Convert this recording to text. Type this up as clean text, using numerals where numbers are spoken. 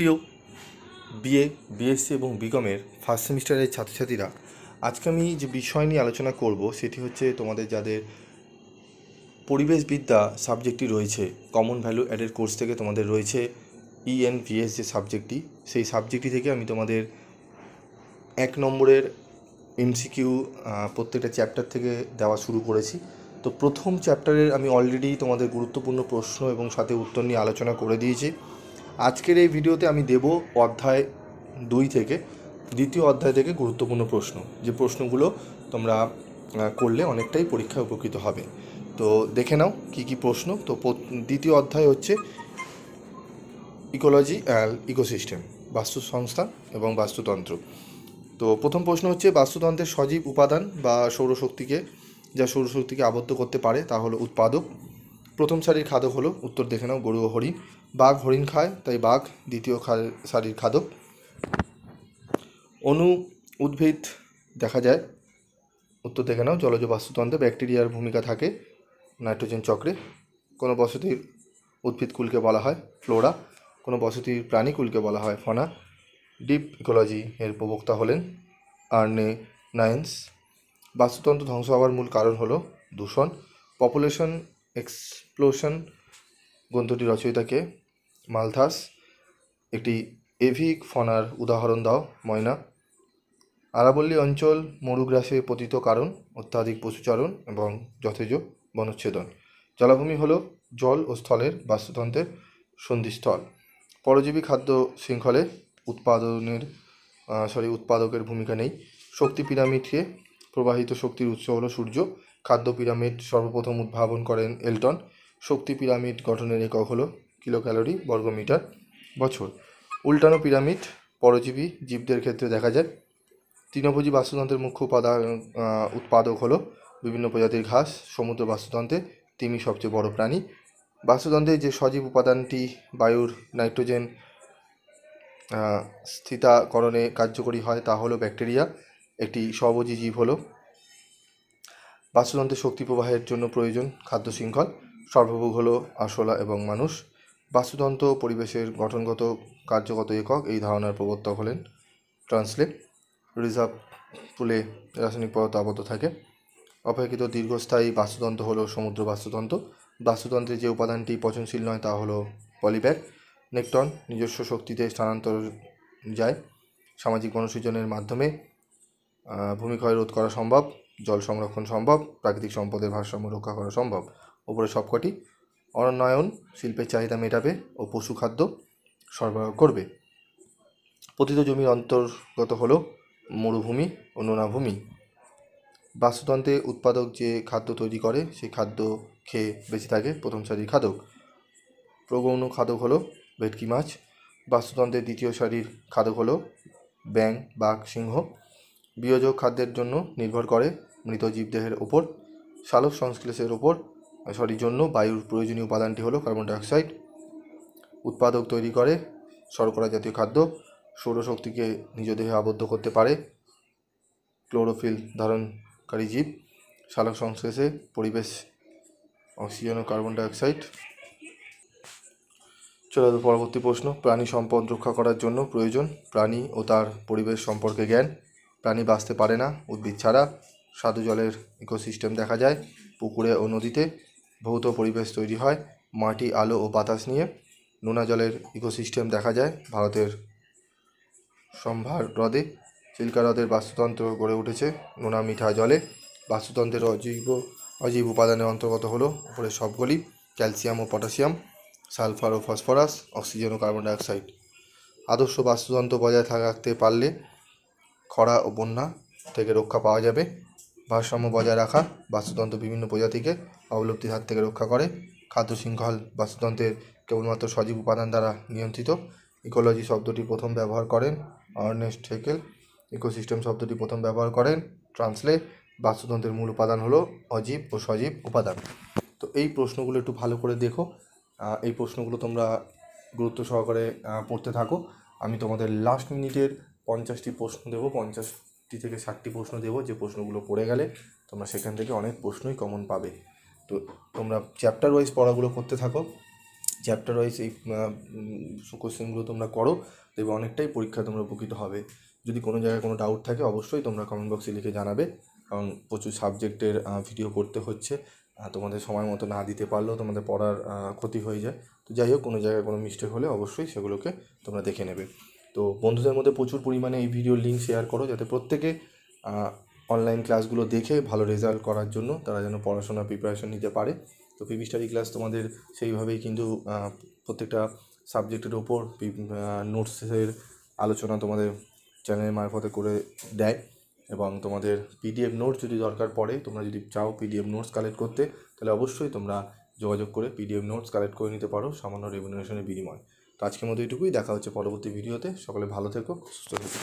প্রিয় BA, BSc এবং বিকমের first সেমিস্টারের ছাত্রছাত্রীরা, আজকে আমি যে বিষয় নিয়ে আলোচনা করব সেটি হচ্ছে তোমাদের যাদের পরিবেশবিদ্যা সাবজেক্টটি রয়েছে, কমন ভ্যালু অ্যাডেড কোর্স থেকে তোমাদের রয়েছে ইএনভিএস যে সাবজেক্টটি, সেই সাবজেক্টটি থেকে আমি তোমাদের 1 নম্বরের এমসিকিউ প্রত্যেকটা চ্যাপ্টার থেকে দেওয়া শুরু করেছি। তো প্রথম চ্যাপ্টারের আমি অলরেডি তোমাদের গুরুত্বপূর্ণ প্রশ্ন এবং সাথে উত্তর নিয়ে আলোচনা করে দিয়েছি। আজকের এই ভিডিওতে আমি দেব অধ্যায় 2 থেকে দ্বিতীয় অধ্যায় থেকে গুরুত্বপূর্ণ প্রশ্ন, যে প্রশ্নগুলো তোমরা করলে অনেকটাই পরীক্ষায় উপকৃত হবে। তো দেখে নাও কি কি প্রশ্ন। তো দ্বিতীয় অধ্যায় হচ্ছে ইকোলজি অ্যান্ড ইকোসিস্টেম, বাস্তুসংস্থান এবং বাস্তুতন্ত্র। তো প্রথম প্রশ্ন হচ্ছে, বাস্তুতন্ত্রের সজীব উপাদান বা সৌরশক্তিকে যা সৌরশক্তিকে আবদ্ধ করতে পারে তা হলো উৎপাদক। প্রথম সারির খাদক হলো, উত্তর দেখে নাও, গরু ও হরিণ। বাঘ হরিণ খায়, তাই বাঘ দ্বিতীয় সারির খাদক। উদ্ভিদ দেখা যায়, উত্তর দেখে নাও, জলজ বাস্তুতন্ত্রে ব্যাকটেরিয়ার ভূমিকা থাকে নাইট্রোজেন চক্রে। কোনো বসতির উদ্ভিদকুলকে বলা হয় ফ্লোরা, কোনো বসতির প্রাণীকুলকে বলা হয় ফনা। ডিপ ইকোলজি এর প্রবক্তা হলেন আর্নে নাইন্স। বাস্তুতন্ত্র ধ্বংস হওয়ার মূল কারণ হলো দূষণ। পপুলেশন এক্সপ্লোশন গ্রন্থটি রচয়িতাকে মালথাস। একটি এভিক ফনার উদাহরণ দাও, ময়না। আরাবল্লী অঞ্চল মরুগ্রাসে পতিত কারণ অত্যাধিক পশুচারণ এবং যথেজ বনচ্ছেদন। জলাভূমি হলো জল ও স্থলের বাস্তুতন্ত্রের সন্ধিস্থল। পরজীবী খাদ্য শৃঙ্খলে উৎপাদকের ভূমিকা নেই। শক্তি পিরামিডকে প্রবাহিত শক্তির উৎস হলো সূর্য। খাদ্য পিরামিড সর্বপ্রথম উদ্ভাবন করেন এলটন। শক্তি পিরামিড গঠনের একক হলো কিলো ক্যালোরি বর্গমিটার বছর। উল্টানো পিরামিড পরজীবী জীবদের ক্ষেত্রে দেখা যায়। তৃণভোজী বাস্তুতন্ত্রের মুখ্য উৎপাদক হলো বিভিন্ন প্রজাতির ঘাস। সমুদ্র বাস্তুতন্ত্রে তিমি সবচেয়ে বড় প্রাণী। বাস্তুতন্ত্রের যে সজীব উপাদানটি বায়ুর নাইট্রোজেন স্থিতাকরণে কার্যকরী হয় তা হলো ব্যাকটেরিয়া, একটি স্বভোজী জীব হলো। বাস্তুতন্ত্রের শক্তি প্রবাহের জন্য প্রয়োজন খাদ্য শৃঙ্খল। সর্বভোগ হলো আরশোলা এবং মানুষ। বাস্তুতন্ত্র পরিবেশের গঠনগত কার্যগত একক, এই ধারণার প্রবর্তক হলেন ট্রান্সলে। রিজার্ভ পুলে রাসায়নিক পদার্থ আবদ্ধ থাকে। অপেক্ষিত দীর্ঘস্থায়ী বাস্তুতন্ত্র হলো সমুদ্র বাস্তুতন্ত্র। বাস্তুতন্ত্রের যে উপাদানটি পচনশীল নয় তা হলো পলিব্যাগ। নেকটন নিজস্ব শক্তিতে স্থানান্তর যায়। সামাজিক বনসৃজনের মাধ্যমে ভূমিক্ষয় রোধ করা সম্ভব, জল সংরক্ষণ সম্ভব, প্রাকৃতিক সম্পদের ভারসাম্য রক্ষা করা সম্ভব। ওপরে সবকটি। অরণ্যায়ন শিল্পের চাহিদা মেটাবে ও পশুখাদ্য সরবরাহ করবে। পতিত জমির অন্তর্গত হলো মরুভূমি ও নোনাভূমি। বাস্তুতন্ত্রে উৎপাদক যে খাদ্য তৈরি করে সেই খাদ্য খেয়ে বেঁচে থাকে প্রথম সারির খাদক। প্রগৌণ খাদক হলো ভেটকি মাছ। বাস্তুতন্ত্রের দ্বিতীয় সারির খাদক হলো ব্যাঙ, বাঘ, সিংহ। বিয়োজক খাদ্যের জন্য নির্ভর করে মৃত জীবদেহের ওপর, সালোক সংশ্লেষের জন্য বায়ুর প্রয়োজনীয় উপাদানটি হলো কার্বন ডাইঅক্সাইড। উৎপাদক তৈরি করে শর্করা জাতীয় খাদ্য। সৌরশক্তিকে নিজ দেহে আবদ্ধ করতে পারে ক্লোরোফিল ধারণকারী জীব। সালোক সংশ্লেষে পরিবেশ অক্সিজেন ও কার্বন ডাইঅক্সাইড। চলো পরবর্তী প্রশ্ন। প্রাণী সম্পদ রক্ষা করার জন্য প্রয়োজন প্রাণী ও তার পরিবেশ সম্পর্কে জ্ঞান। প্রাণী বাঁচতে পারে না উদ্ভিদ ছাড়া। স্বাদু জলের ইকোসিস্টেম দেখা যায় পুকুরে ও নদীতে। ভৌত পরিবেশ তৈরি হয় মাটি, আলো ও বাতাস নিয়ে। নোনা জলের ইকোসিস্টেম দেখা যায় ভারতের সম্ভার হ্রদে। চিল্কা হ্রদের বাস্তুতন্ত্র গড়ে উঠেছে নোনা মিঠা জলে। বাস্তুতন্ত্রের অজীব উপাদানের অন্তর্গত হলো উপরে সবগুলি: ক্যালসিয়াম ও পটাশিয়াম, সালফার ও ফসফরাস, অক্সিজেন ও কার্বন ডাইঅক্সাইড। আদর্শ বাস্তুতন্ত্র বজায় রাখতে পারলে খরা ও বন্যা থেকে রক্ষা পাওয়া যাবে। ভারসাম্য বজায় রাখা বাস্তুতন্ত্র বিভিন্ন প্রজাতিকে অবলুপ্তির হাত থেকে রক্ষা করে। খাদ্য শৃঙ্খল বাস্তুতন্ত্রের কেবলমাত্র সজীব উপাদান দ্বারা নিয়ন্ত্রিত। ইকোলজি শব্দটি প্রথম ব্যবহার করেন আর্নেস্ট হেকেল। ইকোসিস্টেম শব্দটি প্রথম ব্যবহার করেন ট্রান্সলে। বাস্তুতন্ত্রের মূল উপাদান হলো অজীব ও সজীব উপাদান। তো এই প্রশ্নগুলো একটু ভালো করে দেখো। এই প্রশ্নগুলো তোমরা গুরুত্ব সহকারে পড়তে থাকো। আমি তোমাদের লাস্ট মিনিটের 50টি প্রশ্ন দেবো, 50টি থেকে 60টি প্রশ্ন দেবো, যে প্রশ্নগুলো পড়ে গেলে তোমরা সেখান থেকে অনেক প্রশ্নই কমন পাবে। তো তোমরা চ্যাপ্টার ওয়াইজ পড়াগুলো করতে থাকো। চ্যাপ্টার ওয়াইজ এই কোশ্চেনগুলো তোমরা করো, দেখবে অনেকটাই পরীক্ষা তোমরা উপকৃত হবে। যদি কোনো জায়গায় কোনো ডাউট থাকে অবশ্যই তোমরা কমেন্ট বক্সে লিখে জানাবে, কারণ প্রচুর সাবজেক্টের ভিডিও করতে হচ্ছে, তোমাদের সময় মতো না দিতে পারলেও তোমাদের পড়ার ক্ষতি হয়ে যায়। তো যাই হোক, কোনো জায়গায় কোনো মিস্টেক হলে অবশ্যই সেগুলোকে তোমরা দেখে নেবে। তো বন্ধুদের মধ্যে প্রচুর পরিমাণে এই ভিডিওর লিঙ্ক শেয়ার করো, যাতে প্রত্যেকে অনলাইন ক্লাসগুলো দেখে ভালো রেজাল্ট করার জন্য তারা যেন পড়াশোনার প্রিপারেশন নিতে পারে। তো পিভি স্টাডি ক্লাস তোমাদের সেইভাবেই কিন্তু প্রত্যেকটা সাবজেক্টের ওপর নোটসের আলোচনা তোমাদের চ্যানেলের মারফতে করে দেয়, এবং তোমাদের পিডিএফ নোটস যদি দরকার পড়ে, তোমরা যদি চাও পিডিএফ নোটস কালেক্ট করতে, তাহলে অবশ্যই তোমরা যোগাযোগ করে পিডিএফ নোটস কালেক্ট করে নিতে পারো সামান্য রেমুনারেশনের বিনিময়ে। তো আজকের মতো এইটুকুই, দেখা হচ্ছে পরবর্তী ভিডিওতে। সকলে ভালো থেকো, সুস্থ থেকো।